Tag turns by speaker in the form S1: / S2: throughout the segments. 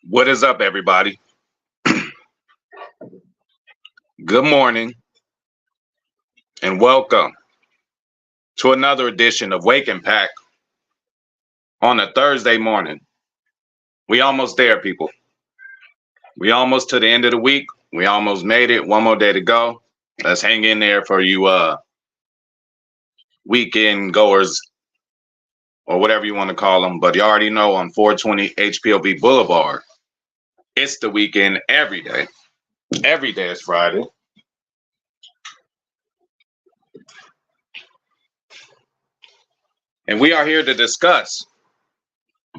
S1: What is up, everybody? Good morning and welcome to another edition of Wake and Pack on a Thursday morning. We almost there, people. We almost to the end of the week. We almost made it. One more day to go. Let's hang in there for you weekend goers or whatever you want to call them. But you already know on 420 HPOB Boulevard, it's the weekend every day. Every day is Friday. And we are here to discuss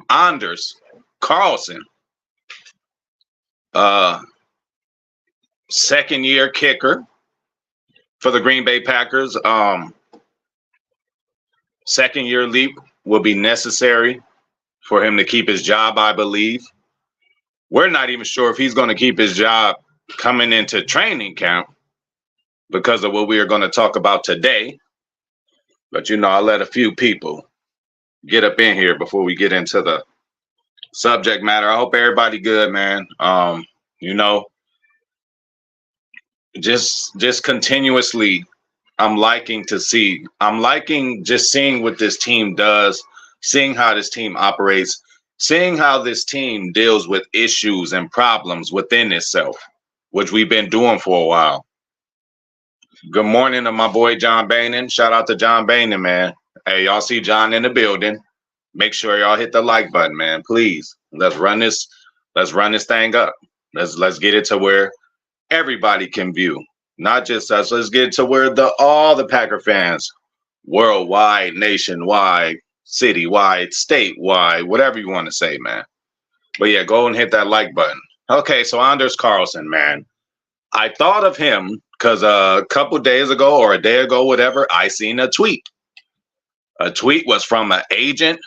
S1: Anders Carlson, second year kicker for the Green Bay Packers. Second year leap will be necessary for him to keep his job, I believe. We're not even sure if he's going to keep his job coming into training camp because of what we are going to talk about today. But, I let a few people get up in here before we get into the subject matter. I hope everybody good, man. Just continuously, I'm liking just seeing what this team does, seeing how this team operates, seeing how this team deals with issues and problems within itself, which we've been doing for a while. Good morning to my boy John Bainan. Shout out to John Bainan, man. Hey, y'all see John in the building. Make sure y'all hit the like button, man. Please. Let's run this thing up. Let's get it to where everybody can view. Not just us. Let's get to where all the Packer fans, worldwide, nationwide, citywide, statewide, whatever you want to say, man. But yeah, go and hit that like button. Okay, so Anders Carlson, man. I thought of him because a couple days ago or a day ago, whatever, I seen a tweet. A tweet was from an agent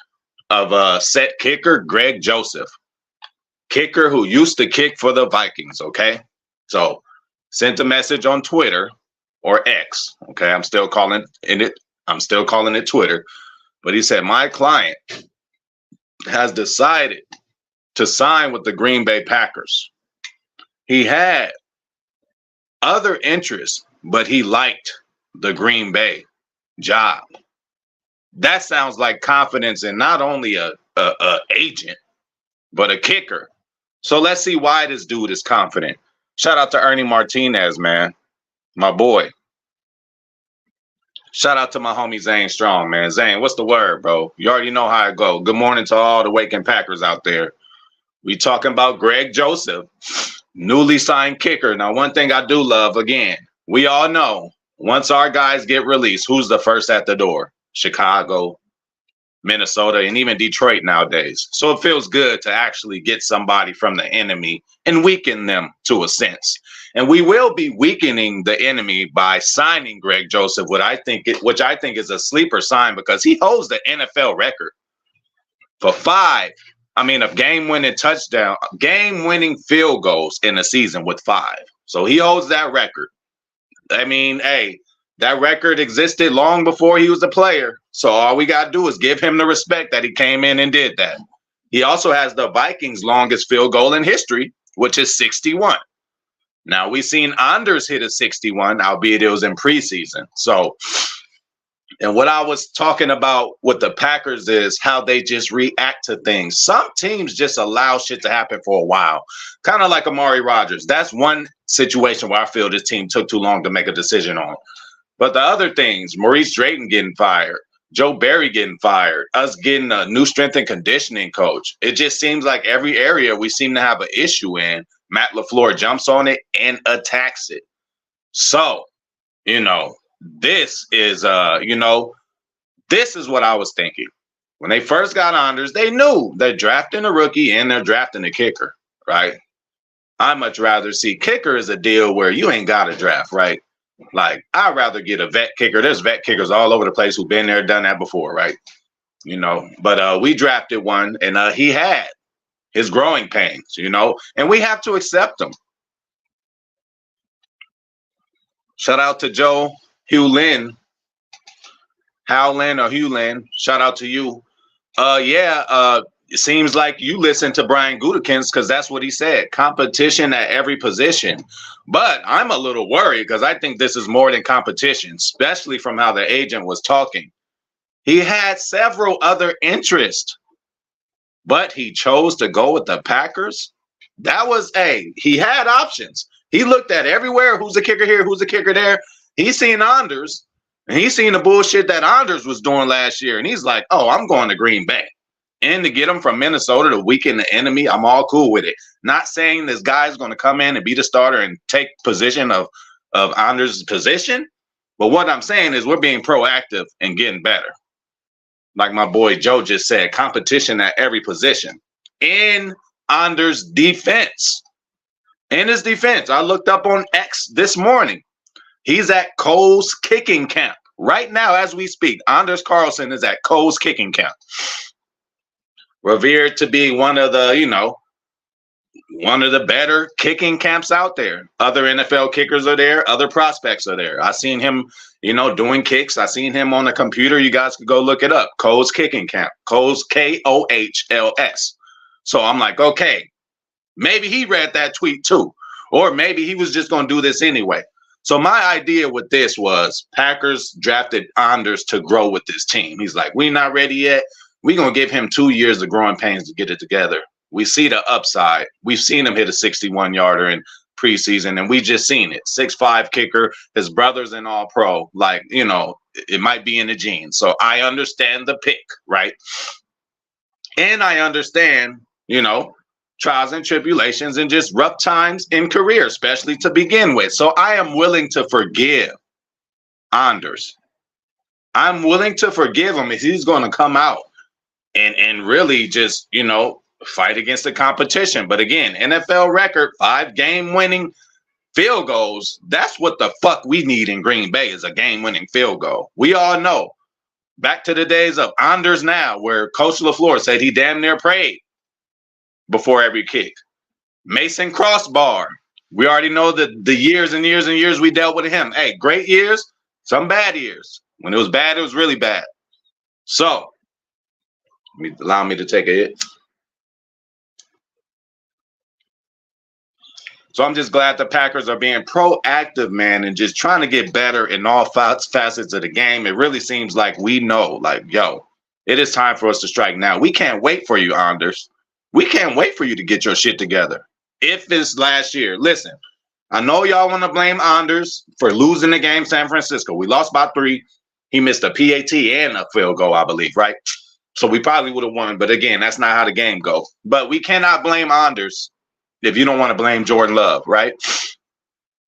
S1: of a set kicker, Greg Joseph. Kicker who used to kick for the Vikings, okay? So sent a message on Twitter or X. Okay, I'm still calling it Twitter. But he said, my client has decided to sign with the Green Bay Packers. He had other interests, but he liked the Green Bay job. That sounds like confidence in not only a agent, but a kicker. So let's see why this dude is confident. Shout out to Ernie Martinez, man. My boy. Shout out to my homie Zane Strong, man. Zane, what's the word, bro? You already know how it go. Good morning to all the Waking Packers out there. We talking about Greg Joseph, newly signed kicker. Now, one thing I do love, again, we all know once our guys get released, who's the first at the door? Chicago, Minnesota, and even Detroit nowadays. So it feels good to actually get somebody from the enemy and weaken them to a sense. And we will be weakening the enemy by signing Greg Joseph, which I think is a sleeper sign because he holds the NFL record for game-winning field goals in a season with 5. So he holds that record. That record existed long before he was a player. So all we got to do is give him the respect that he came in and did that. He also has the Vikings' longest field goal in history, which is 61. Now, we've seen Anders hit a 61, albeit it was in preseason. So, and what I was talking about with the Packers is how they just react to things. Some teams just allow shit to happen for a while, kind of like Amari Rodgers. That's one situation where I feel this team took too long to make a decision on. But the other things, Maurice Drayton getting fired, Joe Barry getting fired, us getting a new strength and conditioning coach. It just seems like every area we seem to have an issue in, Matt LaFleur jumps on it and attacks it. So, this is what I was thinking. When they first got Anders, they knew they're drafting a rookie and they're drafting a kicker, right? I much rather see kicker as a deal where you ain't got to draft, right? Like, I'd rather get a vet kicker. There's vet kickers all over the place who've been there, done that before, right? But we drafted one, and he had his growing pains, and we have to accept them. Shout out to Joe Hewlin. Howlin or Hewlin. Shout out to you. it seems like you listen to Brian Gutekunst because that's what he said. Competition at every position. But I'm a little worried because I think this is more than competition, especially from how the agent was talking. He had several other interests, but he chose to go with the Packers. That was he had options. He looked at everywhere. Who's the kicker here? Who's the kicker there? He's seen Anders, and he's seen the bullshit that Anders was doing last year. And he's like, oh, I'm going to Green Bay. And to get him from Minnesota to weaken the enemy, I'm all cool with it. Not saying this guy's going to come in and be the starter and take position of Anders' position. But what I'm saying is we're being proactive and getting better. Like my boy Joe just said, competition at every position. In Anders' defense. In his defense, I looked up on X this morning. He's at Cole's kicking camp. Right now, as we speak, Anders Carlson is at Cole's kicking camp. Revered to be one of the better kicking camps out there. Other NFL kickers are there. Other prospects are there. I seen him, doing kicks. I seen him on the computer. You guys could go look it up. Cole's kicking camp. Cole's Kohls. So I'm like, okay, maybe he read that tweet too. Or maybe he was just going to do this anyway. So my idea with this was Packers drafted Anders to grow with this team. He's like, we're not ready yet. We're going to give him 2 years of growing pains to get it together. We see the upside. We've seen him hit a 61-yarder in preseason, and we just seen it. 6'5" kicker. His brother's an all-pro. Like, it might be in the genes. So I understand the pick, right? And I understand, trials and tribulations and just rough times in career, especially to begin with. So I am willing to forgive Anders. I'm willing to forgive him if he's going to come out and really just, fight against the competition. But again, NFL record, 5 game-winning field goals. That's what the fuck we need in Green Bay is a game-winning field goal. We all know. Back to the days of Anders Now, where Coach LaFleur said he damn near prayed before every kick. Mason Crossbar. We already know the years and years and years we dealt with him. Hey, great years, some bad years. When it was bad, it was really bad. So, allow me to take a hit. So I'm just glad the Packers are being proactive, man, and just trying to get better in all facets of the game. It really seems like we know, like, yo, it is time for us to strike now. We can't wait for you, Anders. We can't wait for you to get your shit together. If it's last year, listen, I know y'all want to blame Anders for losing the game, San Francisco. We lost by 3. He missed a PAT and a field goal, I believe, right? So we probably would have won. But again, that's not how the game goes. But we cannot blame Anders if you don't want to blame Jordan Love, right?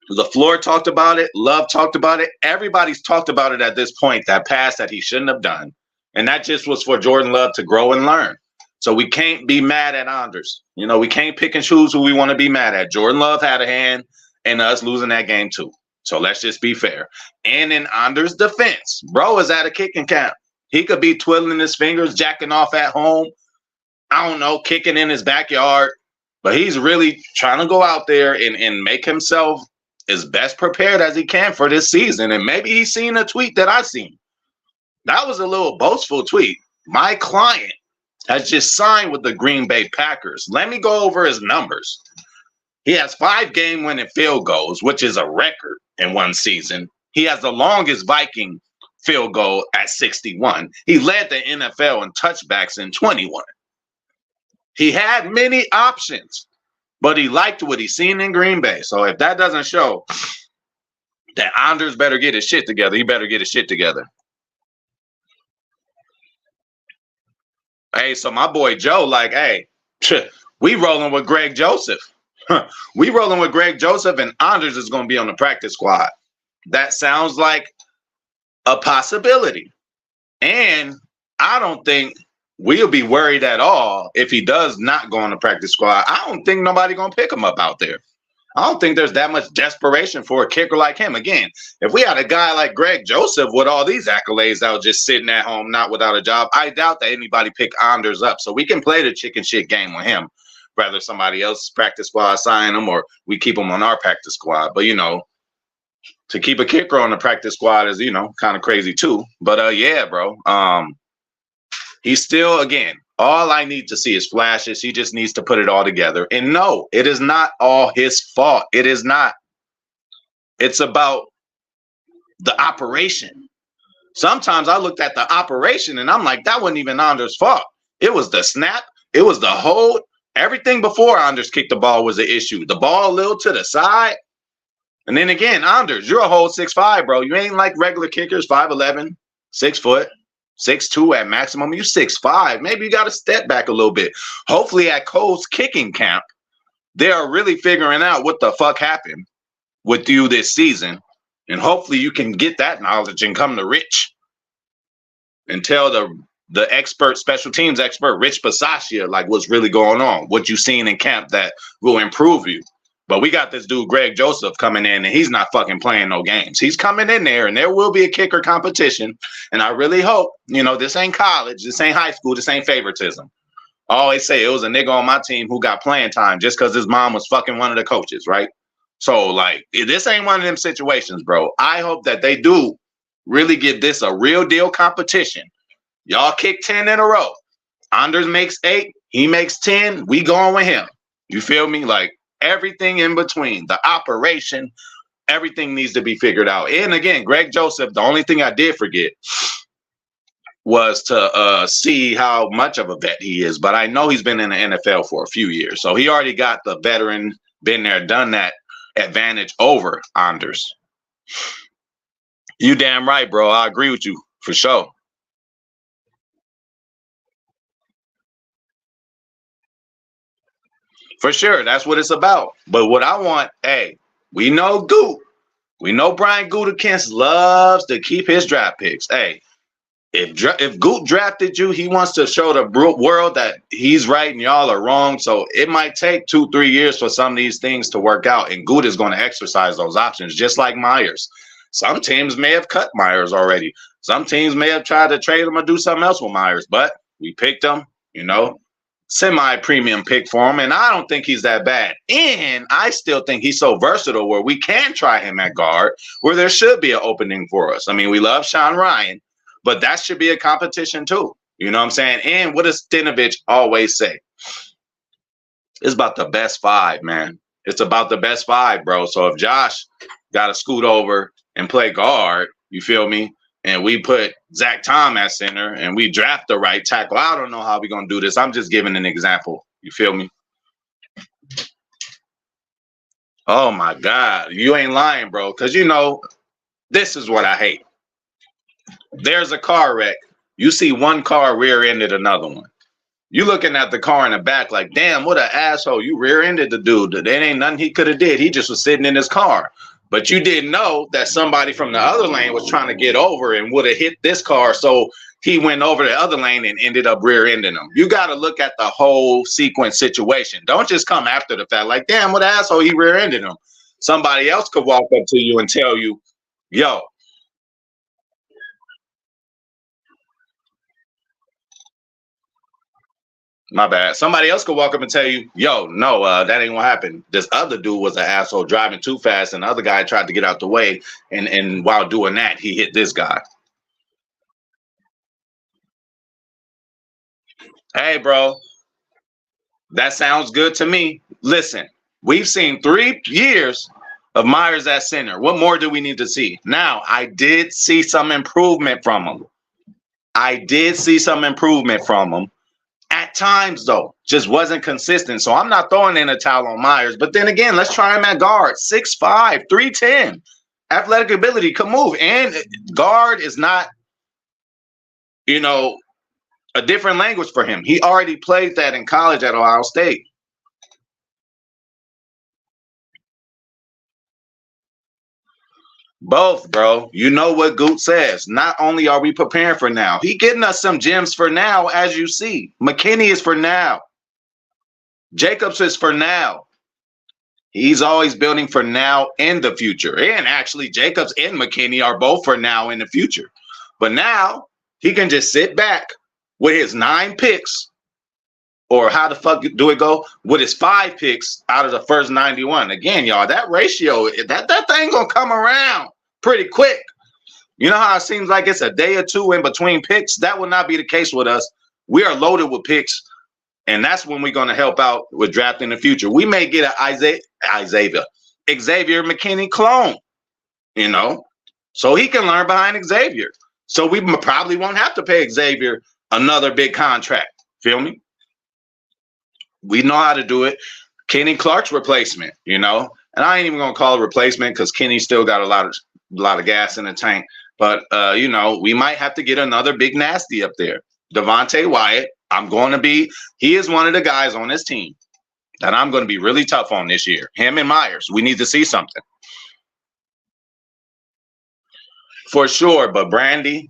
S1: LaFleur talked about it. Love talked about it. Everybody's talked about it at this point, that pass that he shouldn't have done. And that just was for Jordan Love to grow and learn. So we can't be mad at Anders. We can't pick and choose who we want to be mad at. Jordan Love had a hand in us losing that game too. So let's just be fair. And in Anders' defense, bro is at a kicking camp. He could be twiddling his fingers, jacking off at home. I don't know, kicking in his backyard. But he's really trying to go out there and make himself as best prepared as he can for this season. And maybe he's seen a tweet that I seen. That was a little boastful tweet. My client has just signed with the Green Bay Packers. Let me go over his numbers. He has 5 game-winning field goals, which is a record in one season. He has the longest Viking field goal at 61. He led the NFL in touchbacks in 21. He had many options, but he liked what he seen in Green Bay. So if that doesn't show that Anders better get his shit together, he better get his shit together. Hey, so my boy Joe, like, hey, we rolling with Greg Joseph. We rolling with Greg Joseph, and Anders is going to be on the practice squad. That sounds like a possibility. And I don't think we'll be worried at all if he does not go on the practice squad. I don't think nobody going to pick him up out there. I don't think there's that much desperation for a kicker like him. Again, if we had a guy like Greg Joseph with all these accolades that was just sitting at home, not without a job, I doubt that anybody pick Anders up. So we can play the chicken shit game with him, whether somebody else's practice squad sign him or we keep him on our practice squad. But, to keep a kicker on the practice squad is, kind of crazy too. But, yeah, bro, he's still, again, All I need to see is flashes. He just needs to put it all together. And no, it is not all his fault. It is not. It's about the operation. Sometimes I looked at the operation and I'm like, that wasn't even Anders' fault. It was the snap. It was the hold. Everything before Anders kicked the ball was an issue. The ball a little to the side. And then again, Anders, you're a whole 6'5", bro. You ain't like regular kickers, 5'11", 6 foot. 6'2" at maximum. You 6'5". Maybe you got to step back a little bit. Hopefully at Cole's kicking camp, they are really figuring out what the fuck happened with you this season. And hopefully you can get that knowledge and come to Rich and tell the expert, special teams expert, Rich Bisaccia, like what's really going on, what you seen in camp that will improve you. But we got this dude, Greg Joseph, coming in, and he's not fucking playing no games. He's coming in there, and there will be a kicker competition. And I really hope, this ain't college, this ain't high school, this ain't favoritism. I always say it was a nigga on my team who got playing time just because his mom was fucking one of the coaches, right? So, like, this ain't one of them situations, bro. I hope that they do really give this a real deal competition. Y'all kick 10 in a row. Anders makes 8, he makes 10, we going with him. You feel me? Like, everything in between, the operation, everything needs to be figured out. And again, Greg Joseph, the only thing I did forget was to see how much of a vet he is. But I know he's been in the NFL for a few years. So he already got the veteran, been there, done that advantage over Anders. You damn right, bro. I agree with you for sure. For sure, that's what it's about. But what I want, we know Goot. We know Brian Gutekunst loves to keep his draft picks. Hey, if Goot drafted you, he wants to show the world that he's right and y'all are wrong. So it might take 2-3 years for some of these things to work out. And Goot is going to exercise those options, just like Myers. Some teams may have cut Myers already. Some teams may have tried to trade him or do something else with Myers. But we picked him, semi-premium pick for him, and I don't think he's that bad. And I still think he's so versatile where we can try him at guard, where there should be an opening for us. I mean, we love Sean Ryan, but that should be a competition too. You know what I'm saying? And what does Stinovich always say? It's about the best 5, man. It's about the best 5, bro. So if Josh got to scoot over and play guard, you feel me? And we put Zach Tom at center and we draft the right tackle. I don't know how we're going to do this. I'm just giving an example. You feel me? Oh, my God. You ain't lying, bro. Because, this is what I hate. There's a car wreck. You see one car rear-ended another one. You looking at the car in the back like, damn, what an asshole. You rear-ended the dude. There ain't nothing he could have did. He just was sitting in his car. But you didn't know that somebody from the other lane was trying to get over and would have hit this car. So he went over the other lane and ended up rear-ending them. You got to look at the whole sequence situation. Don't just come after the fact like, damn, what an asshole, he rear-ended him. Somebody else could walk up to you and tell you, yo. My bad. Somebody else could walk up and tell you, yo, no, that ain't what happened. This other dude was an asshole driving too fast, and the other guy tried to get out the way, and while doing that, he hit this guy. Hey, bro, that sounds good to me. Listen, we've seen 3 years of Myers at center. What more do we need to see? Now, I did see some improvement from him. At times, though, just wasn't consistent. So I'm not throwing in a towel on Myers. But then again, let's try him at guard. 6'5", 310. Athletic ability can move. And guard is not, a different language for him. He already played that in college at Ohio State. Both, bro. You know what Goot says. Not only are we preparing for now, he getting us some gems for now, as you see. McKinney is for now. Jacobs is for now. He's always building for now and the future. And actually, Jacobs and McKinney are both for now and the future. But now he can just sit back with his 9 picks, or how the fuck do it go? With his 5 picks out of the first 91. Again, y'all, that ratio, that thing gonna come around pretty quick. You know how it seems like it's a day or two in between picks? That will not be the case with us. We are loaded with picks, and that's when we're going to help out with drafting in the future. We may get an Xavier McKinney clone, you know, so he can learn behind Xavier. So we probably won't have to pay Xavier another big contract. Feel me? We know how to do it. Kenny Clark's replacement, you know, and I ain't even gonna call it replacement because Kenny still got a lot of gas in the tank. But you know, we might have to get another big nasty up there. Devontae Wyatt, he is one of the guys on this team that I'm going to be really tough on this year. Him and Myers, we need to see something. For sure, but Brandy,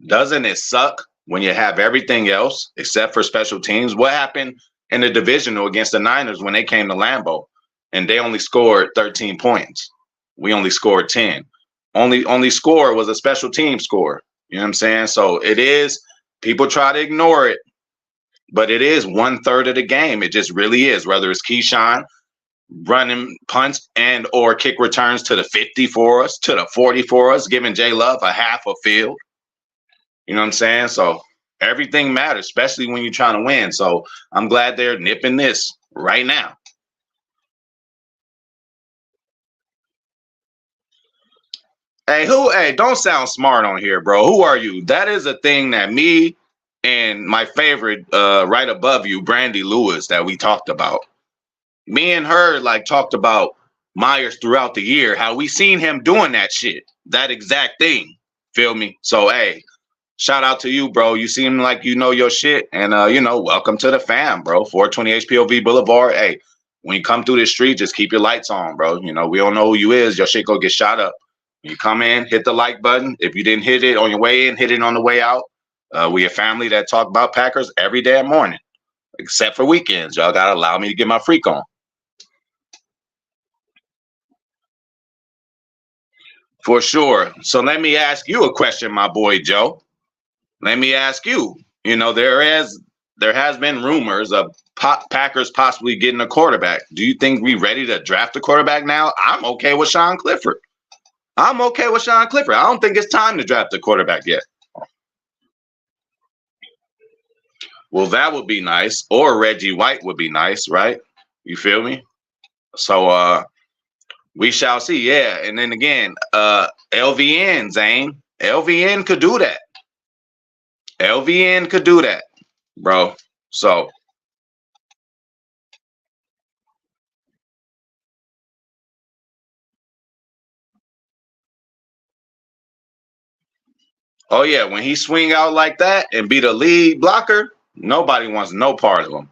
S1: doesn't it suck when you have everything else except for special teams? What happened in the divisional against the Niners when they came to Lambeau and they only scored 13 points? We only scored 10. Only score was a special team score. You know what I'm saying? So it is, people try to ignore it, but it is 1/3 of the game. It just really is, whether it's Keyshawn running punts and or kick returns to the 50 for us, to the 40 for us, giving J Love a half a field. You know what I'm saying? So everything matters, especially when you're trying to win. So I'm glad they're nipping this right now. Hey, don't sound smart on here, bro. Who are you? That is a thing that me and my favorite right above you, Brandy Lewis, that we talked about. Me and her like talked about Myers throughout the year, how we seen him doing that shit, that exact thing. Feel me? So hey, shout out to you, bro. You seem like you know your shit, and you know, welcome to the fam, bro. 420 HPOV Boulevard. Hey, when you come through the street, just keep your lights on, bro. You know, we don't know who you is. Your shit go get shot up. When you come in, hit the like button. If you didn't hit it on your way in, hit it on the way out. We a family that talk about Packers every damn morning, except for weekends. Y'all gotta allow me to get my freak on. For sure. So let me ask you a question, my boy Joe. Let me ask you. You know, there has been rumors of Packers possibly getting a quarterback. Do you think we ready to draft a quarterback now? I'm okay with Sean Clifford. I don't think it's time to draft a quarterback yet. Well, that would be nice. Or Reggie White would be nice, right? You feel me? So we shall see. Yeah. And then again, LVN, Zane. LVN could do that. LVN could do that, bro. So oh yeah, when he swing out like that and be the lead blocker, nobody wants no part of him.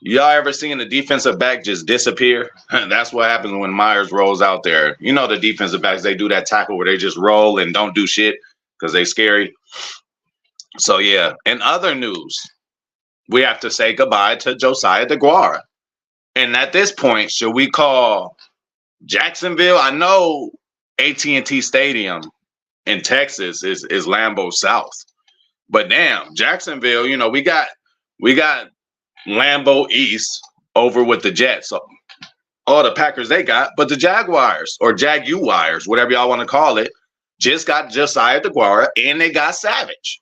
S1: Y'all ever seen the defensive back just disappear? That's what happens when Myers rolls out there. You know, the defensive backs, they do that tackle where they just roll and don't do shit because they scary. So yeah, in other news, we have to say goodbye to Josiah DeGuara. And at this point, should we call Jacksonville? I know AT&T Stadium in Texas is Lambeau South, but damn, Jacksonville, you know, we got Lambeau East over with the Jets. So all the Packers they got, but the Jaguars or Jaguars, whatever y'all want to call it, just got Josiah DeGuara and they got Savage.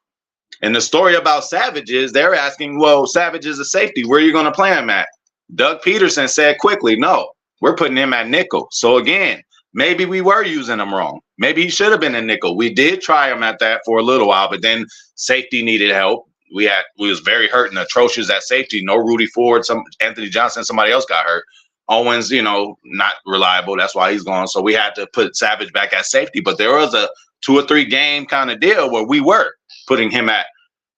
S1: And the story about Savage is they're asking, well, Savage is a safety. Where are you going to play him at? Doug Peterson said quickly, no, we're putting him at nickel. So again, maybe we were using him wrong. Maybe he should have been a nickel. We did try him at that for a little while, but then safety needed help. We was very hurt and atrocious at safety. No Rudy Ford, some Anthony Johnson, somebody else got hurt. Owens, you know, not reliable. That's why he's gone. So we had to put Savage back at safety. But there was a 2 or 3 game kind of deal where we were putting him at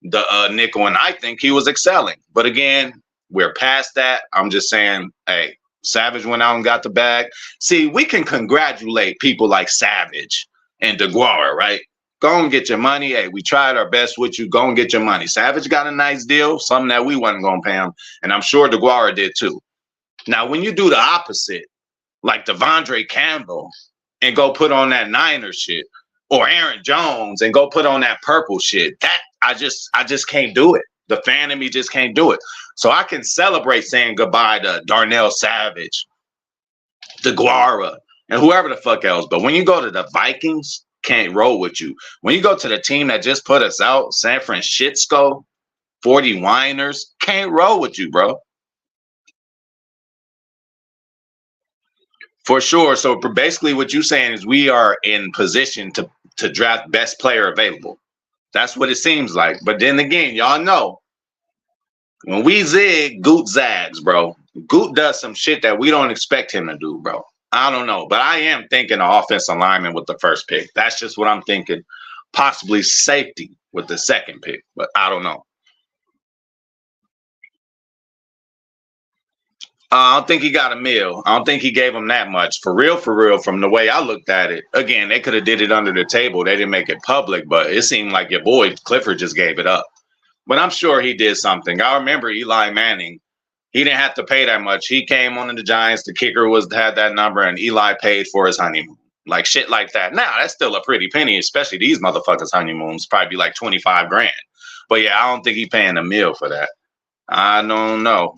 S1: the nickel, and I think he was excelling. But again, we're past that. I'm just saying, hey, Savage went out and got the bag. See, we can congratulate people like Savage and DeGuara, right? Go and get your money. Hey, we tried our best with you. Go and get your money. Savage got a nice deal, something that we wasn't going to pay him, and I'm sure DeGuara did too. Now, when you do the opposite, like Devondre Campbell, and go put on that Niners shit, or Aaron Jones and go put on that purple shit, that I just can't do it. The fan in me just can't do it. So I can celebrate saying goodbye to Darnell Savage, DeGuara, and whoever the fuck else. But when you go to the Vikings, can't roll with you. When you go to the team that just put us out, San Francisco, 40 whiners. Can't roll with you, bro. For sure. So basically what you're saying is we are in position to draft best player available. That's what it seems like. But then again, y'all know when we zig, Goot zags, bro. Goot does some shit that we don't expect him to do, bro. I don't know, but I am thinking of offensive lineman with the first pick. That's just what I'm thinking. Possibly safety with the second pick, but I don't know. I don't think he got a meal. I don't think he gave him that much. For real, from the way I looked at it. Again, they could have did it under the table. They didn't make it public, but it seemed like your boy Clifford just gave it up. But I'm sure he did something. I remember Eli Manning. He didn't have to pay that much. He came on to the Giants. The kicker had that number, and Eli paid for his honeymoon. Like shit like that. Now, that's still a pretty penny, especially these motherfuckers' honeymoons. Probably be like 25 grand. But yeah, I don't think he paying a meal for that. I don't know.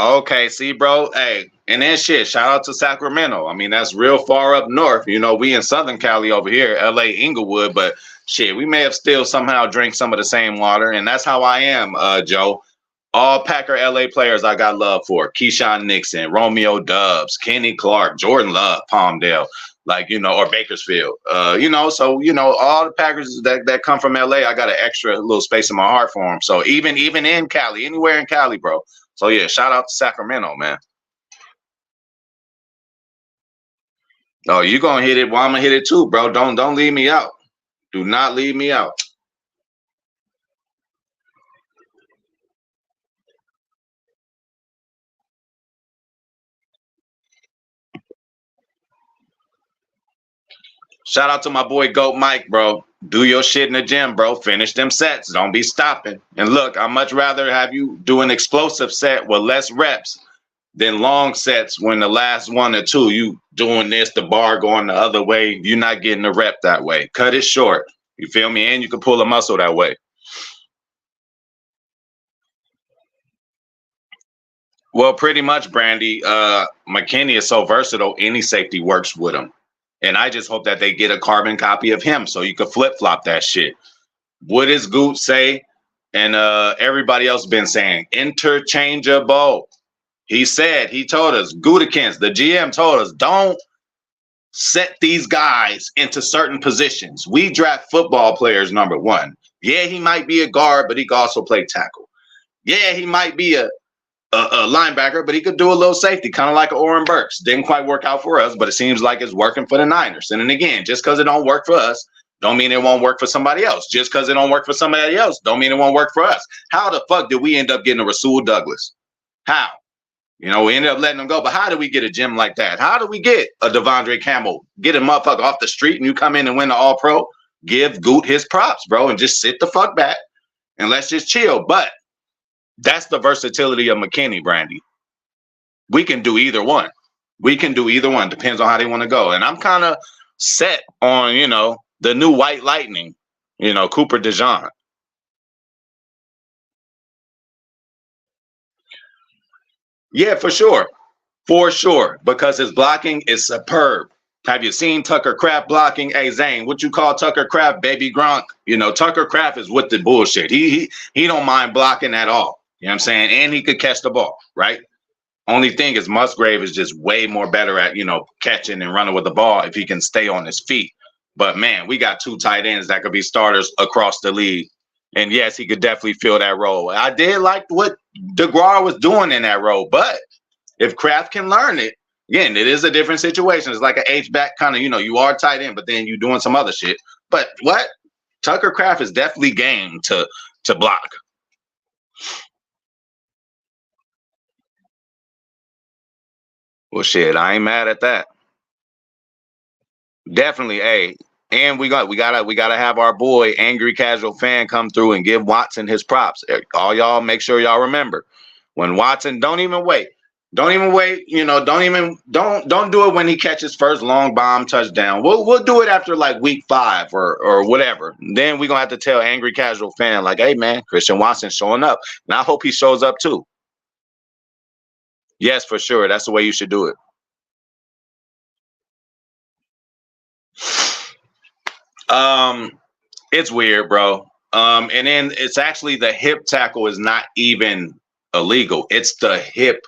S1: Okay, see, bro. Hey, and then shit, shout out to Sacramento. I mean, that's real far up north. You know, we in Southern Cali over here, LA, Inglewood, but shit, we may have still somehow drank some of the same water. And that's how I am, Joe. All Packer LA players I got love for. Keyshawn Nixon, Romeo Dubs, Kenny Clark, Jordan Love, Palmdale, like, you know, or Bakersfield. So, all the Packers that come from LA, I got an extra little space in my heart for them. So even in Cali, anywhere in Cali, bro. So yeah, shout out to Sacramento, man. Oh, you gonna hit it? Well, I'm gonna hit it too, bro. Don't leave me out. Do not leave me out. Shout out to my boy Goat Mike, bro. Do your shit in the gym, bro. Finish them sets. Don't be stopping. And look, I'd much rather have you do an explosive set with less reps than long sets when the last one or two you doing this, the bar going the other way. You're not getting the rep that way. Cut it short. You feel me? And you can pull a muscle that way. Well, pretty much, Brandy. McKinney is so versatile. Any safety works with him. And I just hope that they get a carbon copy of him so you could flip flop that shit. What does Goot say? And everybody else been saying interchangeable. He told us, Gutekunst, the GM told us, don't set these guys into certain positions. We draft football players, number one. Yeah, he might be a guard, but he can also play tackle. Yeah, he might be a linebacker, but he could do a little safety, kind of like Oren Burks. Didn't quite work out for us, but it seems like it's working for the Niners. And then again, just because it don't work for us, don't mean it won't work for somebody else. Just because it don't work for somebody else, don't mean it won't work for us. How the fuck did we end up getting a Rasul Douglas? How? We ended up letting him go. But how do we get a gym like that? How do we get a Devondre Campbell? Get a motherfucker off the street and you come in and win the All-Pro? Give Goot his props, bro, and just sit the fuck back and let's just chill. But that's the versatility of McKinney, Brandy. We can do either one. We can do either one. Depends on how they want to go. And I'm kind of set on, the new White Lightning, Cooper DeJean. Yeah, for sure. For sure. Because his blocking is superb. Have you seen Tucker Kraft blocking? Hey, Zane, what you call Tucker Kraft, baby Gronk? Tucker Kraft is with the bullshit. He don't mind blocking at all. You know what I'm saying? And he could catch the ball, right? Only thing is Musgrave is just way more better at, catching and running with the ball if he can stay on his feet. But man, we got two tight ends that could be starters across the league. And yes, he could definitely fill that role. I did like what DeGuara was doing in that role, but if Kraft can learn it, again, it is a different situation. It's like an H-back kind of, you are tight end, but then you're doing some other shit. But what? Tucker Kraft is definitely game to block. Well, shit, I ain't mad at that. Definitely, hey. And we gotta have our boy Angry Casual Fan come through and give Watson his props. All y'all make sure y'all remember when Watson don't even wait. Don't even wait. Don't do it when he catches first long bomb touchdown. We'll do it after like week 5 or whatever. Then we're gonna have to tell Angry Casual Fan like, hey man, Christian Watson showing up. And I hope he shows up too. Yes, for sure. That's the way you should do it. Um, it's weird, bro. And then it's actually the hip tackle is not even illegal. It's the hip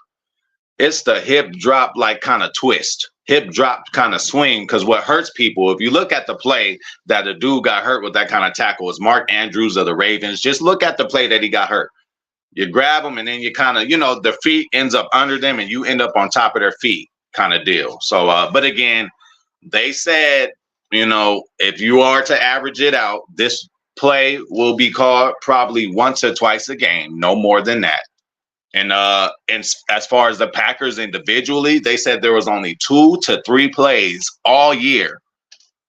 S1: drop, like kind of twist, hip drop kind of swing. Because what hurts people, if you look at the play that the dude got hurt with that kind of tackle, is Mark Andrews of the Ravens. Just look at the play that he got hurt. You grab them and then you kind of, the feet ends up under them and you end up on top of their feet kind of deal. So, but again, they said, if you are to average it out, this play will be called probably once or twice a game, no more than that. And as far as the Packers individually, they said there was only 2 to 3 plays all year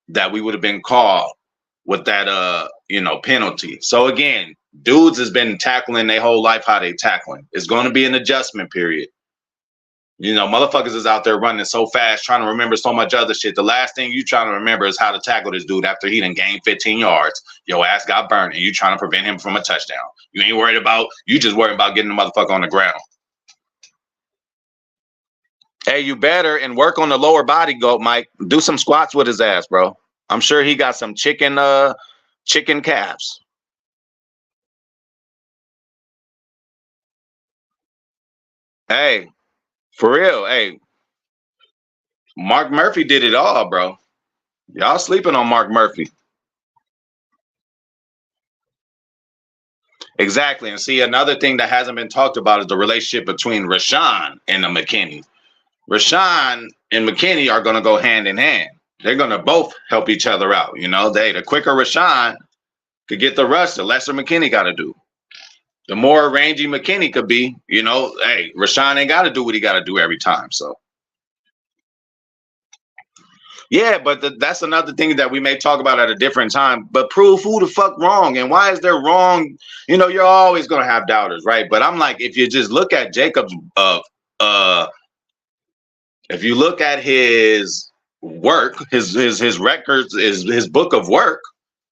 S1: that we would have been called with that penalty. So again, dudes has been tackling their whole life how they tackling. It's going to be an adjustment period. Motherfuckers is out there running so fast, trying to remember so much other shit. The last thing you trying to remember is how to tackle this dude after he done gained 15 yards. Your ass got burned, and you trying to prevent him from a touchdown. You ain't worried about, you just worried about getting the motherfucker on the ground. Hey, you better and work on the lower body, Goat Mike. Do some squats with his ass, bro. I'm sure he got some chicken calves. Hey, for real. Hey, Mark Murphy did it all, bro. Y'all sleeping on Mark Murphy. Exactly. And see, another thing that hasn't been talked about is the relationship between Rashan and the McKinney. Rashan and McKinney are going to go hand in hand. They're going to both help each other out. The quicker Rashan could get the rush, the lesser McKinney got to do. The more rangy McKinney could be, hey, Rashan ain't got to do what he got to do every time. So, yeah, but that's another thing that we may talk about at a different time. But prove who the fuck wrong and why is there wrong? You're always going to have doubters, right? But I'm like, if you just look at Jacobs, if you look at his work, his records, his book of work,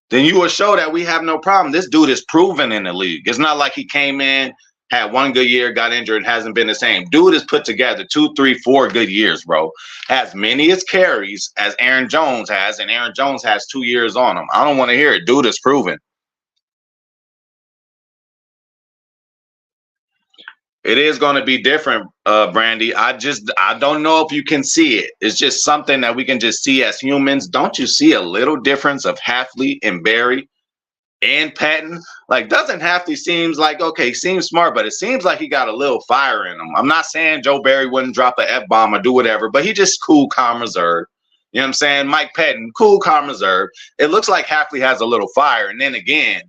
S1: then you will show that we have no problem. This dude is proven in the league. It's not like he came in, had one good year, got injured, and hasn't been the same. Dude has put together 2, 3, 4 good years, bro. As many as carries as Aaron Jones has, and Aaron Jones has 2 years on him. I don't want to hear it. Dude is proven. It is going to be different, Brandy. I don't know if you can see it. It's just something that we can just see as humans. Don't you see a little difference of Hafley and Barry and Patton? Like, doesn't Hafley seems like, okay, seems smart, but it seems like he got a little fire in him. I'm not saying Joe Barry wouldn't drop an F-bomb or do whatever, but he just cool, calm, reserved. You know what I'm saying? Mike Patton, cool, calm, reserved. It looks like Hafley has a little fire. And then again,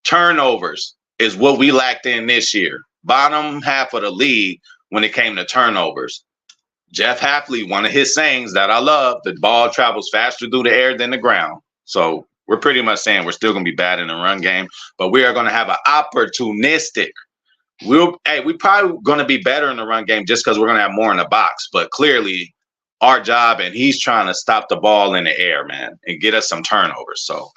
S1: turnovers is what we lacked in this year. Bottom half of the league when it came to turnovers. Jeff Hafley, one of his sayings that I love, the ball travels faster through the air than the ground. So we're pretty much saying we're still going to be bad in the run game, but we are going to have an opportunistic. We probably going to be better in the run game just because we're going to have more in the box. But clearly, our job, and he's trying to stop the ball in the air, man, and get us some turnovers. So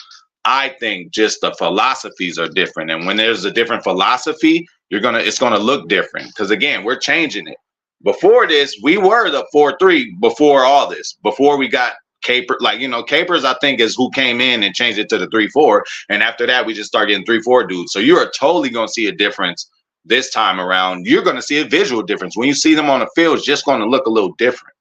S1: I think just the philosophies are different, and when there's a different philosophy, it's gonna look different. Because again, we're changing it. Before this, we were the 4-3 before all this. Before we got Caper, Capers, I think is who came in and changed it to the 3-4. And after that, we just started getting 3-4 dudes. So you are totally gonna see a difference this time around. You're gonna see a visual difference when you see them on the field. It's just gonna look a little different.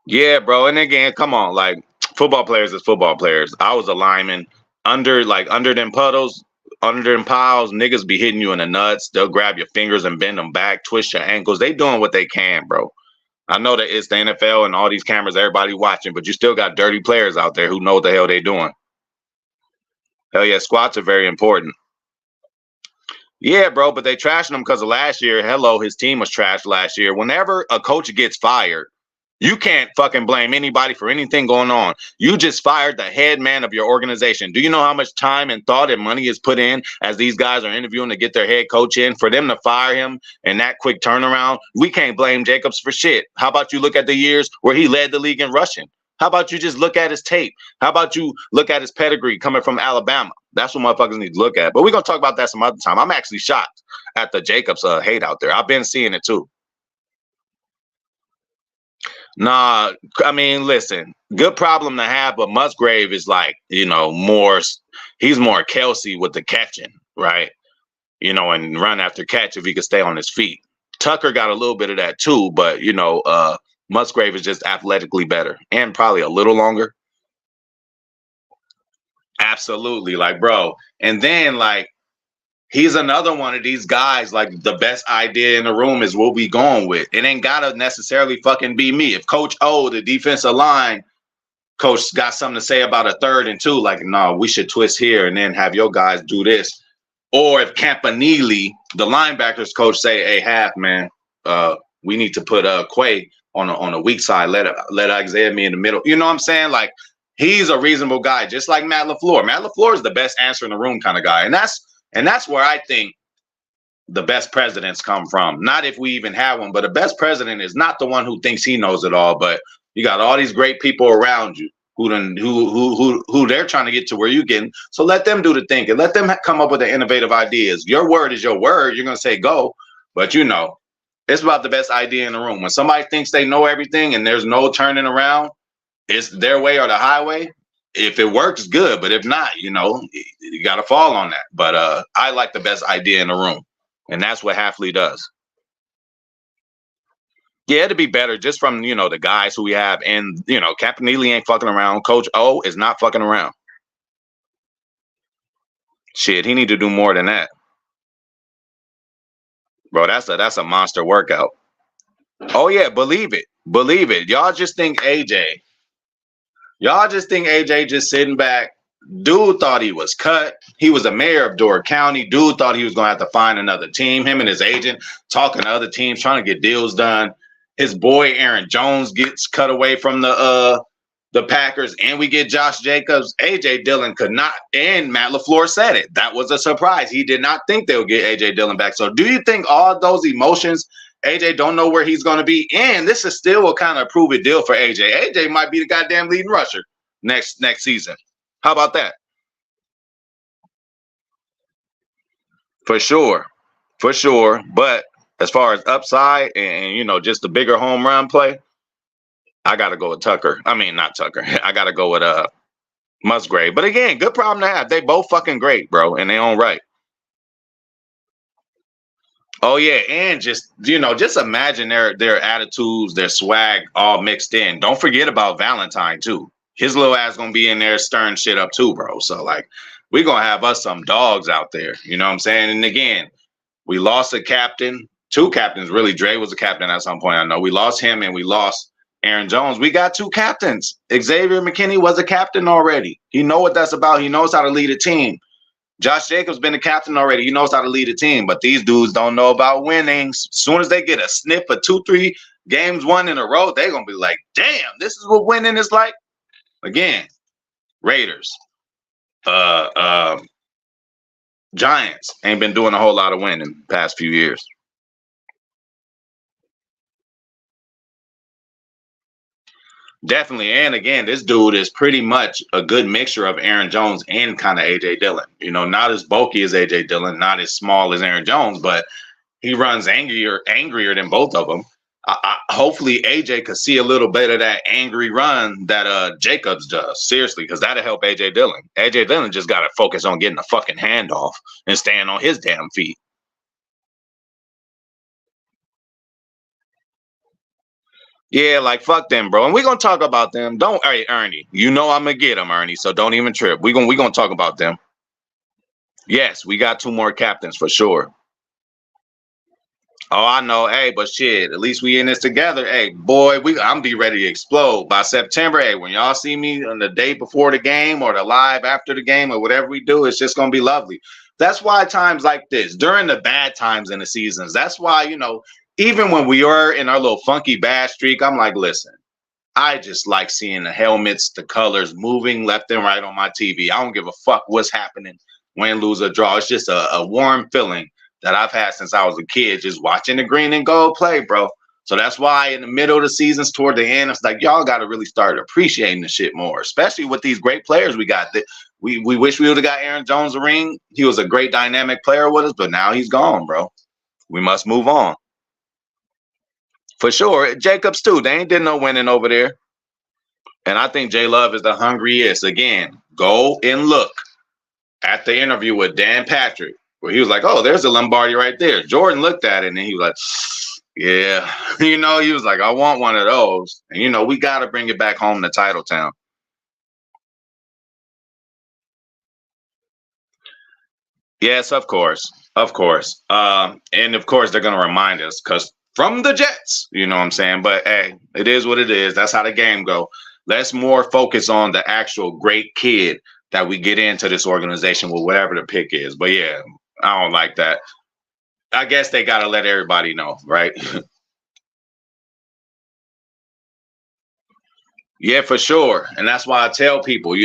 S1: Yeah, bro. And again, come on, like football players is football players. I was a lineman under them puddles, under them piles. Niggas be hitting you in the nuts. They'll grab your fingers and bend them back, twist your ankles. They doing what they can, bro. I know that it's the NFL and all these cameras, everybody watching, but you still got dirty players out there who know what the hell they doing. Hell yeah, squats are very important. Yeah, bro, but they trashing him because of last year. Hello, his team was trashed last year. Whenever a coach gets fired, you can't fucking blame anybody for anything going on. You just fired the head man of your organization. Do you know how much time and thought and money is put in as these guys are interviewing to get their head coach in? For them to fire him and that quick turnaround, we can't blame Jacobs for shit. How about you look at the years where he led the league in rushing? How about you just look at his tape? How about you look at his pedigree coming from Alabama? That's what motherfuckers need to look at. But we're going to talk about that some other time. I'm actually shocked at the Jacobs hate out there. I've been seeing it too. Nah, I mean, listen, good problem to have, but Musgrave is like, more. He's more Kelsey with the catching, right? And run after catch if he could stay on his feet. Tucker got a little bit of that too, but Musgrave is just athletically better and probably a little longer. Absolutely, like bro. And then like he's another one of these guys. Like the best idea in the room is what we going with. It ain't gotta necessarily fucking be me. If Coach O, the defensive line coach, got something to say about a 3rd and 2, like no, we should twist here and then have your guys do this. Or if Campanile, the linebackers coach, say, "Hey, half man, we need to put Quay on the weak side. Let Isaiah be in the middle." You know what I'm saying? Like he's a reasonable guy, just like Matt LaFleur. Matt LaFleur is the best answer in the room kind of guy, and that's where I think the best presidents come from. Not if we even have one, but a best president is not the one who thinks he knows it all, but you got all these great people around you who they're trying to get to where you getting. So let them do the thinking. Let them come up with the innovative ideas. Your word is your word. You're gonna say go, but it's about the best idea in the room. When somebody thinks they know everything and there's no turning around, it's their way or the highway. If it works, good. But if not, you got to fall on that. But I like the best idea in the room, and that's what Hafley does. Yeah, it'd be better just from the guys who we have, and Campanile ain't fucking around. Coach O is not fucking around. Shit, he need to do more than that, bro. That's a monster workout. Oh yeah, believe it. Y'all just think AJ. Y'all just think AJ just sitting back. Dude thought he was cut. He was the mayor of Door County. Dude thought he was gonna have to find another team. Him and his agent talking to other teams, trying to get deals done. His boy Aaron Jones gets cut away from the Packers, and we get Josh Jacobs. AJ Dillon could not, and Matt LaFleur said it. That was a surprise. He did not think they would get AJ Dillon back. So do you think all those emotions, AJ don't know where he's going to be? And this is still a kind of prove it deal for AJ. AJ might be the goddamn leading rusher next season. How about that? For sure. But as far as upside and just the bigger home run play, I got to go with Tucker. I mean, not Tucker. I got to go with Musgrave. But again, good problem to have. They both fucking great, bro, in their own right. Oh yeah, and just imagine their attitudes, their swag all mixed in. Don't forget about Valentine too. His little ass gonna be in there stirring shit up too, bro. So like we gonna have us some dogs out there. You know what I'm saying? And again, we lost a captain, 2 captains, really. Dre was a captain at some point. I know we lost him and we lost Aaron Jones. We got 2 captains. Xavier McKinney was a captain already. He know what that's about. He knows how to lead a team. Josh Jacobs been the captain already. He knows how to lead a team, but these dudes don't know about winning. As soon as they get a sniff of 2-3 games won in a row, they're going to be like, damn, this is what winning is like. Again, Raiders, Giants ain't been doing a whole lot of winning the past few years. Definitely. And again, this dude is pretty much a good mixture of Aaron Jones and kind of AJ Dillon. Not as bulky as AJ Dillon, not as small as Aaron Jones, but he runs angrier than both of them. Hopefully AJ could see a little bit of that angry run that Jacobs does. Seriously, because that'll help AJ Dillon. AJ Dillon just got to focus on getting a fucking handoff and staying on his damn feet. Yeah, like fuck them, bro. And we're gonna talk about them. Don't hey Ernie. I'm gonna get them, Ernie. So don't even trip. We gonna talk about them. Yes, we got 2 more captains for sure. Oh, I know. Hey, but shit, at least we in this together. Hey, boy, I'm be ready to explode by September. Hey, when y'all see me on the day before the game or the live after the game or whatever we do, it's just gonna be lovely. That's why times like this, during the bad times in the seasons, that's why, even when we were in our little funky bad streak, I'm like, listen, I just like seeing the helmets, the colors moving left and right on my TV. I don't give a fuck what's happening, win, lose, or draw. It's just a warm feeling that I've had since I was a kid, just watching the green and gold play, bro. So that's why in the middle of the seasons, toward the end, it's like y'all got to really start appreciating the shit more, especially with these great players we got. That we wish we would have got Aaron Jones a ring. He was a great dynamic player with us, but now he's gone, bro. We must move on. For sure. Jacobs too. They ain't did no winning over there. And I think J Love is the hungriest. Again, go and look at the interview with Dan Patrick, where he was like, "Oh, there's a Lombardi right there." Jordan looked at it and he was like, "Yeah," he was like, "I want one of those." And we got to bring it back home to Titletown. Yes, of course, of course, and of course they're gonna remind us because from the Jets, you know what I'm saying. But hey, it is what it is. That's how the game go. Let's more focus on the actual great kid that we get into this organization with whatever the pick is. But yeah, I don't like that. I guess they gotta let everybody know, right? Yeah, for sure. And that's why I tell people,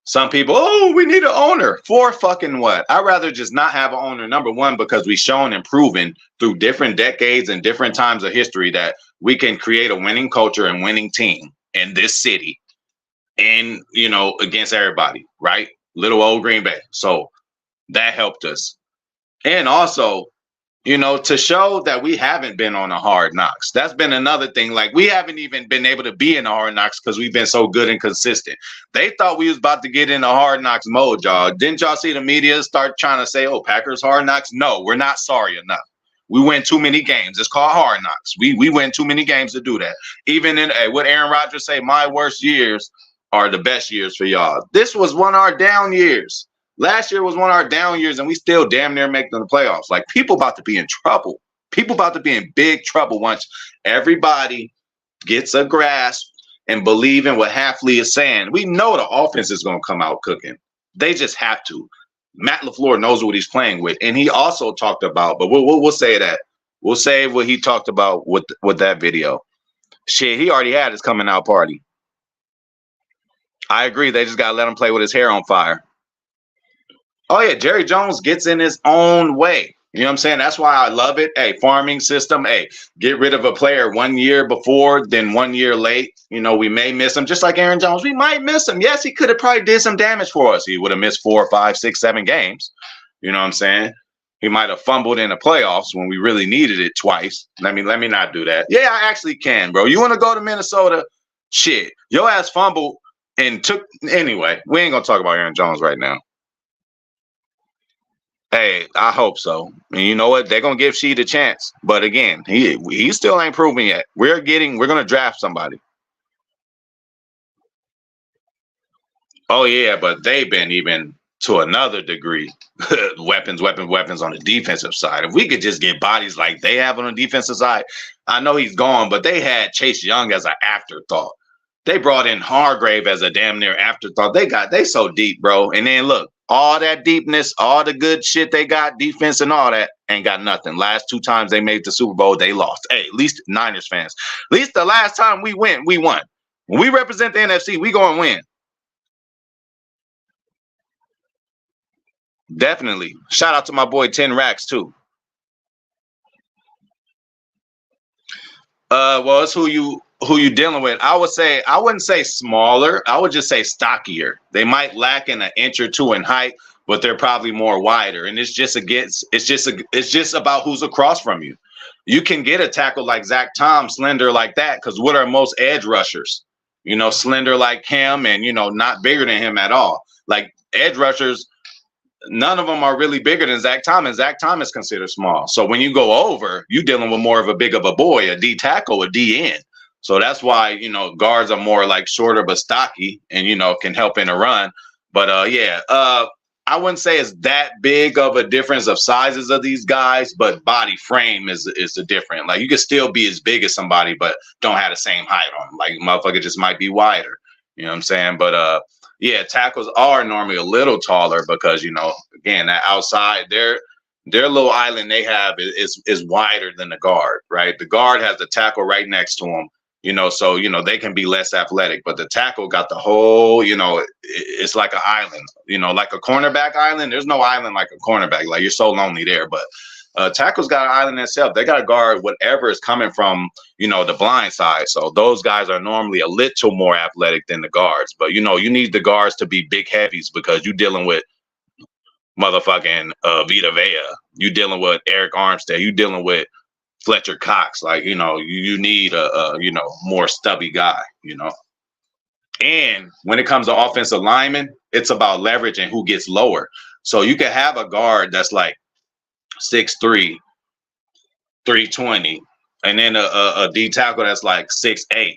S1: some people, oh, we need an owner for fucking what? I'd rather just not have an owner. Number one, because we've shown and proven through different decades and different times of history that we can create a winning culture and winning team in this city and, against everybody, right? Little old Green Bay. So that helped us. And also, to show that we haven't been on a hard knocks. That's been another thing. Like we haven't even been able to be in a hard knocks because we've been so good and consistent. They thought we was about to get in a hard knocks mode, y'all. Didn't y'all see the media start trying to say, "Oh, Packers hard knocks"? No, we're not sorry enough. We win too many games. It's called hard knocks. We win too many games to do that. Even in what Aaron Rodgers say, my worst years are the best years for y'all. This was one of our down years. Last year was one of our down years, and we still damn near making the playoffs. Like people about to be in trouble. People about to be in big trouble once everybody gets a grasp and believe in what Halfley is saying. We know the offense is going to come out cooking. They just have to. Matt LaFleur knows what he's playing with, and he also talked about. But we'll say that we'll save what he talked about with that video. Shit, he already had his coming out party. I agree. They just got to let him play with his hair on fire. Oh yeah, Jerry Jones gets in his own way. You know what I'm saying? That's why I love it. Hey, farming system. Hey, get rid of a player 1 year before, then 1 year late. We may miss him, just like Aaron Jones. We might miss him. Yes, he could have probably did some damage for us. He would have missed 4, 5, 6, 7 games. You know what I'm saying? He might have fumbled in the playoffs when we really needed it twice. Let me not do that. Yeah, I actually can, bro. You want to go to Minnesota? Shit, your ass fumbled and took. Anyway, we ain't gonna talk about Aaron Jones right now. Hey, I hope so. And you know what? They're gonna give Sheed a chance. But again, he still ain't proven yet. We're gonna draft somebody. Oh yeah, but they've been even to another degree. weapons on the defensive side. If we could just get bodies like they have on the defensive side, I know he's gone, but they had Chase Young as an afterthought. They brought in Hargrave as a damn near afterthought. They so deep, bro. And then look, all that deepness, all the good shit they got, defense and all that, ain't got nothing. Last 2 times they made the Super Bowl, they lost. Hey, at least Niners fans, at least the last time we went, we won. When we represent the NFC, we go and win. Definitely. Shout out to my boy 10 Racks too. Well, it's who you dealing with. I wouldn't say smaller. I would just say stockier. They might lack in an inch or two in height, but they're probably more wider. And it's just about who's across from you. You can get a tackle like Zach Tom, slender like that, because what are most edge rushers? Slender like him and not bigger than him at all. Like edge rushers, none of them are really bigger than Zach Tom, and Zach Tom is considered small. So when you go over, you're dealing with more of a big of a boy, a D tackle, a D end. So that's why, guards are more like shorter but stocky and, can help in a run. But I wouldn't say it's that big of a difference of sizes of these guys, but body frame is the different. Like you could still be as big as somebody, but don't have the same height on them. Like motherfucker just might be wider. You know what I'm saying? But yeah, tackles are normally a little taller because, again, that outside their little island they have is wider than the guard, right? The guard has the tackle right next to them. So they can be less athletic, but the tackle got the whole, it's like an island, like a cornerback island. There's no island like a cornerback. Like you're so lonely there, but tackle's got an island itself. They got to guard whatever is coming from, the blind side. So those guys are normally a little more athletic than the guards, but you need the guards to be big heavies because you're dealing with motherfucking Vita Vea. You dealing with Eric Armstead. You dealing with Fletcher Cox. Like, you need a more stubby guy, And when it comes to offensive linemen, it's about leverage and who gets lower. So you can have a guard that's like 6'3", 320, and then a D tackle that's like 6'8".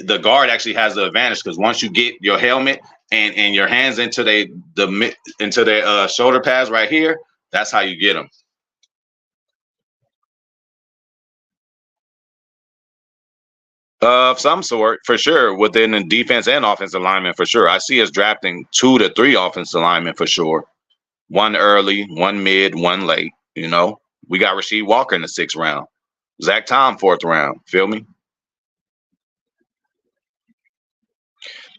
S1: The guard actually has the advantage because once you get your helmet and your hands into their shoulder pads right here, that's how you get them. Of some sort, for sure, within the defense and offensive lineman, for sure. I see us drafting 2 to 3 offensive linemen for sure. One early, one mid, one late. We got Rasheed Walker in the 6th round, Zach Tom 4th round. Feel me?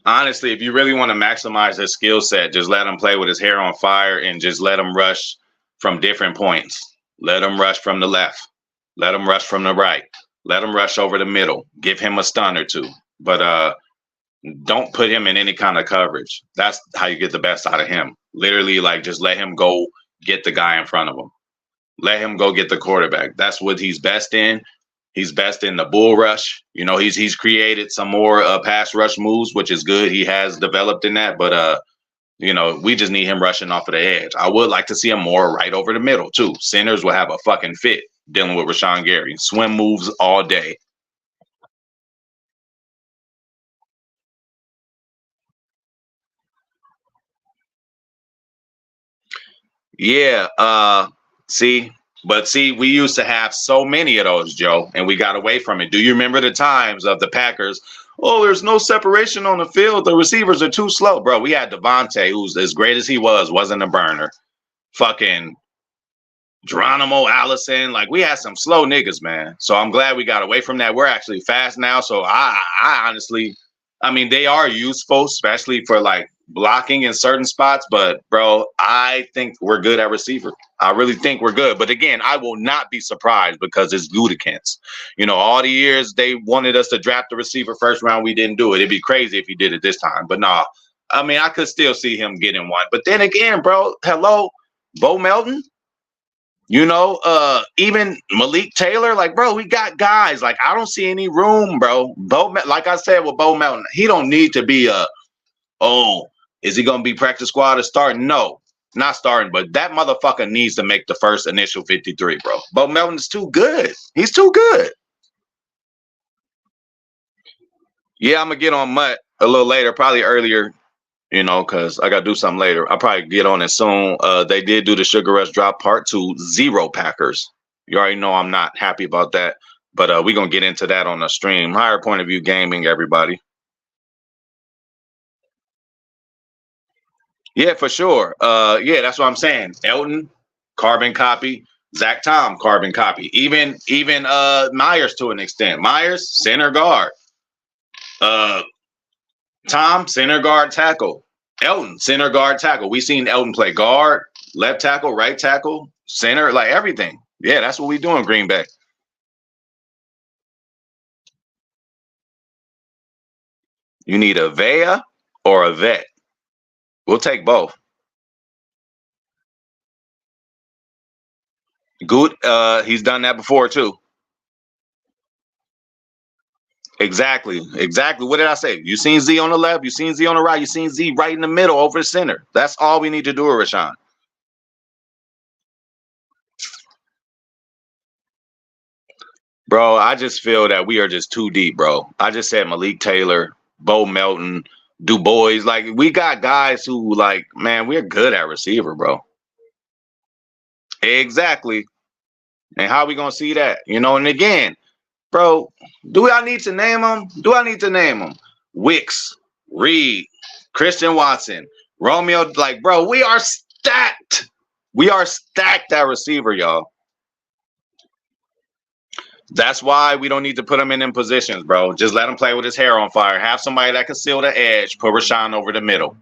S1: Honestly, if you really want to maximize his skill set, just let him play with his hair on fire and just let him rush from different points. Let him rush from the left. Let him rush from the right. Let him rush over the middle. Give him a stun or two. But don't put him in any kind of coverage. That's how you get the best out of him. Literally, like, just let him go get the guy in front of him. Let him go get the quarterback. That's what he's best in. He's best in the bull rush. He's created some more pass rush moves, which is good. He has developed in that, but we just need him rushing off of the edge. I would like to see him more right over the middle too. Centers will have a fucking fit dealing with Rashawn Gary. Swim moves all day. Yeah. See, we used to have so many of those, Joe, and we got away from it. Do you remember the times of the Packers? Oh, there's no separation on the field. The receivers are too slow, bro. We had Devontae, who's as great as he wasn't a burner. Fucking Geronimo Allison. Like, we had some slow niggas, man. So I'm glad we got away from that. We're actually fast now. So I honestly, they are useful, especially for like blocking in certain spots. But bro, I think we're good at receiver. I really think we're good. But again, I will not be surprised because it's Gutekunst. All the years they wanted us to draft the receiver 1st round, we didn't do it. It'd be crazy if he did it this time. But nah, I could still see him getting one. But then again, bro, hello, Bo Melton. Even Malik Taylor, like, bro, we got guys. Like, I don't see any room, bro. Like I said with Bo Melton, he don't need to be is he gonna be practice squad or starting? No, not starting, but that motherfucker needs to make the first initial 53, bro. Bo Melton's too good. He's too good. Yeah, I'm gonna get on Mutt a little later, probably earlier, because I got to do something later. I'll probably get on it soon. They did do the Sugar Rush Drop Part 2, 0 Packers. You already know I'm not happy about that, but we're going to get into that on the stream. Higher Point of View Gaming, everybody. Yeah, for sure. Yeah, that's what I'm saying. Elton, carbon copy. Zach Tom, carbon copy. Even Myers to an extent. Myers, center guard. Tom, center guard tackle. Elton, center guard tackle. We seen Elton play guard, left tackle, right tackle, center, like everything. Yeah, that's what we do in Green Bay. You need a Vea or a vet. We'll take both. Good. He's done that before too. Exactly. What did I say? You seen Z on the left, you seen Z on the right, you seen Z right in the middle over the center. That's all we need to do with Rashawn. Bro, I just feel that we are just too deep, bro. I just said Malik Taylor, Bo Melton, Du Bois. Like, we got guys who, like, man, we're good at receiver, bro. Exactly. And how we gonna see that? And again, bro, do I need to name them? Wicks, Reed, Christian Watson, Romeo. Like, bro, we are stacked. We are stacked at receiver, y'all. That's why we don't need to put him in them positions, bro. Just let him play with his hair on fire. Have somebody that can seal the edge, put Rashawn over the middle,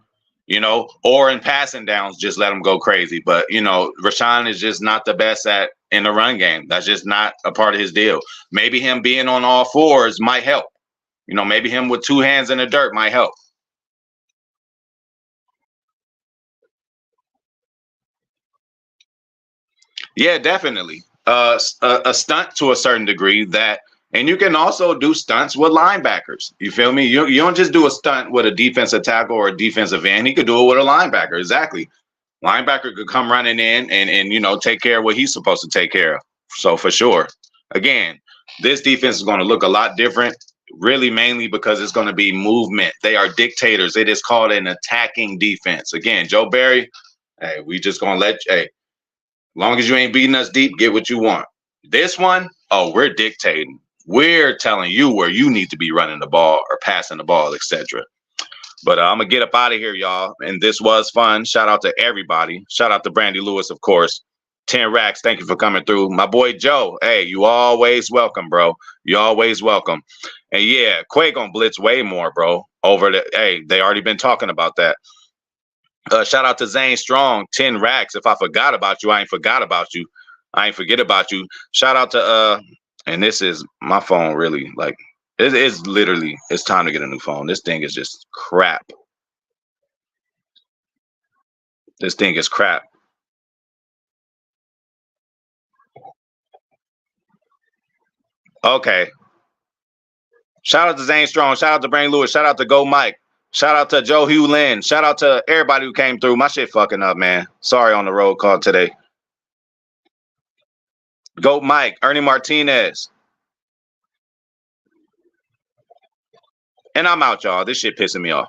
S1: or in passing downs, just let him go crazy. But, Rashawn is just not the best at in the run game. That's just not a part of his deal. Maybe him being on all fours might help. Maybe him with 2 hands in the dirt might help. Yeah, definitely. a stunt to a certain degree that, and you can also do stunts with linebackers. You feel me? You don't just do a stunt with a defensive tackle or a defensive end. He could do it with a linebacker. Exactly. Linebacker could come running in and take care of what he's supposed to take care of. So for sure, again, this defense is going to look a lot different. Really, mainly because it's going to be movement. They are dictators. It is called an attacking defense. Again, Joe Barry. Hey, we just gonna let you. Hey, long as you ain't beating us deep, get what you want. This one, oh, we're dictating. We're telling you where you need to be running the ball or passing the ball, etc. But I'm gonna get up out of here, y'all. And this was fun. Shout out to everybody. Shout out to Brandy Lewis, of course. 10 racks. Thank you for coming through. My boy Joe. Hey, you always welcome, bro. You always welcome. And yeah, Quay gonna blitz way more, bro. They already been talking about that. Shout out to Zane Strong, 10 racks. If I forgot about you, I ain't forgot about you. I ain't forget about you. Shout out to and this is my phone really like it's literally it's time to get a new phone. This thing is just crap. This thing is crap. Okay. Shout out to Zane Strong. Shout out to Brain Lewis. Shout out to Go Mike. Shout out to Joe Hugh Lynn. Shout out to everybody who came through. My shit fucking up, man. Sorry on the road call today. Go Mike. Ernie Martinez. And I'm out, y'all. This shit pissing me off.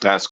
S1: That's